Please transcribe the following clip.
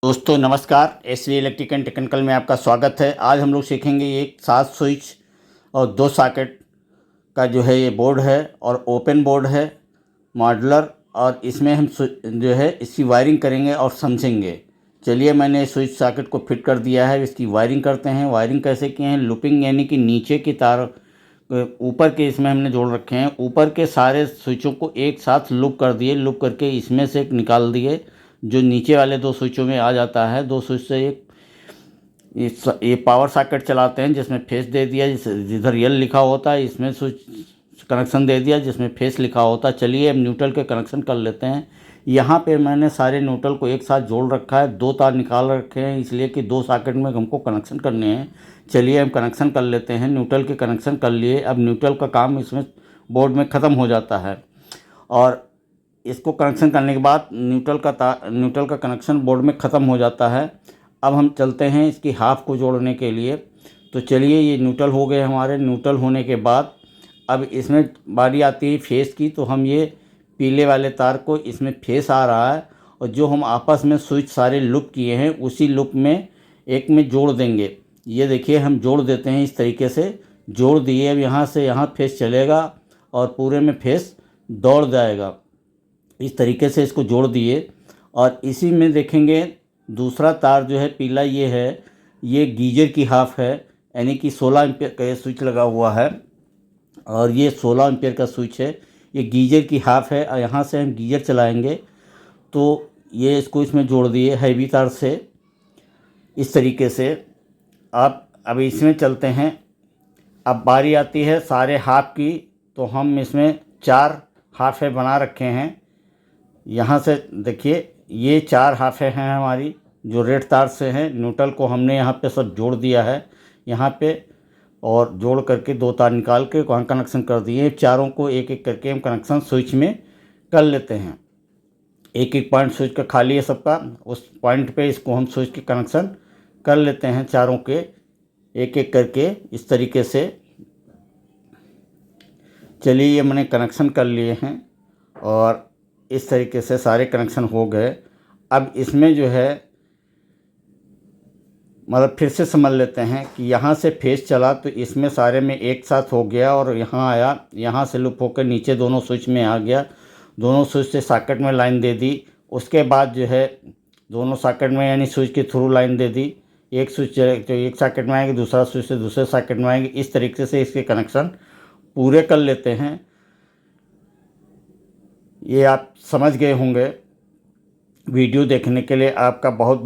दोस्तों नमस्कार, SV electric and technical में आपका स्वागत है। आज हम लोग सीखेंगे एक 7 स्विच और 2 सॉकेट का जो है ये बोर्ड है और ओपन बोर्ड है मॉड्यूलर, और इसमें हम जो है इसकी वायरिंग करेंगे और समझेंगे। चलिए, मैंने स्विच सॉकेट को फिट कर दिया है, इसकी वायरिंग करते हैं। वायरिंग कैसे किए हैं? लूपिंग यानी कि नीचे की तार ऊपर के इसमें हमने जोड़ रखे हैं। ऊपर के सारे स्विचों को एक साथ लूप कर दिए, लूप करके इसमें से एक निकाल दिए जो नीचे वाले 2 स्विचों में आ जाता है। 2 स्विच से एक ये पावर सॉकेट चलाते हैं जिसमें फेस दे दिया, जिधर यल लिखा होता है इसमें स्विच कनेक्शन दे दिया जिसमें फेस लिखा होता है। चलिए अब न्यूट्रल के कनेक्शन कर लेते हैं। यहाँ पे मैंने सारे न्यूट्रल को एक साथ जोड़ रखा है, 2 तार निकाल रखे हैं इसलिए कि 2 सॉकेट में हमको कनेक्शन करने हैं। चलिए हम कनेक्शन कर लेते हैं। न्यूट्रल के कनेक्शन कर लिए। अब न्यूट्रल का काम इसमें बोर्ड में ख़त्म हो जाता है और इसको कनेक्शन करने के बाद न्यूट्रल का कनेक्शन बोर्ड में ख़त्म हो जाता है। अब हम चलते हैं इसकी हाफ को जोड़ने के लिए। तो चलिए, ये न्यूट्रल हो गए हमारे। न्यूट्रल होने के बाद अब इसमें बारी आती है फेस की। तो हम ये पीले वाले तार को, इसमें फेस आ रहा है और जो हम आपस में स्विच सारे लूप किए हैं उसी लूप में एक में जोड़ देंगे। ये देखिए, हम जोड़ देते हैं इस तरीके से। जोड़ दिए। अब यहाँ से यहाँ फेस चलेगा और पूरे में फेस दौड़ जाएगा। इस तरीके से इसको जोड़ दिए और इसी में देखेंगे दूसरा तार जो है पीला, ये गीजर की हाफ है, यानी कि 16 एम्पियर का ये स्विच लगा हुआ है और ये 16 एम्पियर का स्विच है। ये गीजर की हाफ है और यहाँ से हम गीजर चलाएंगे तो ये इसको इसमें जोड़ दिए हैवी तार से इस तरीके से। आप अब इसमें चलते हैं। अब बारी आती है सारे हाफ की। तो हम इसमें 4 हाफे बना रखे हैं। यहाँ से देखिए, ये 4 हाफे हैं हमारी जो रेड तार से हैं। न्यूट्रल को हमने यहाँ पे सब जोड़ दिया है यहाँ पे, और जोड़ करके 2 तार निकाल के वहाँ कनेक्शन कर दिए। चारों को एक एक करके हम कनेक्शन स्विच में कर लेते हैं। एक एक पॉइंट स्विच का खाली है सबका, उस पॉइंट पे इसको हम स्विच के कनेक्शन कर लेते हैं चारों के एक एक करके इस तरीके से। चलिए, ये मैंने कनेक्शन कर लिए हैं और इस तरीके से सारे कनेक्शन हो गए। अब इसमें जो है मतलब फिर से समझ लेते हैं कि यहाँ से फेस चला तो इसमें सारे में एक साथ हो गया और यहाँ आया, यहाँ से लूप होकर नीचे दोनों स्विच में आ गया। दोनों स्विच से सॉकेट में लाइन दे दी। उसके बाद जो है दोनों सॉकेट में यानी स्विच के थ्रू लाइन दे दी। एक स्विच जो एक सॉकेट में आएगी, दूसरा स्विच से दूसरे सॉकेट में आएगी। इस तरीके से इसके कनेक्शन पूरे कर लेते हैं। ये आप समझ गए होंगे। वीडियो देखने के लिए आपका बहुत बहुत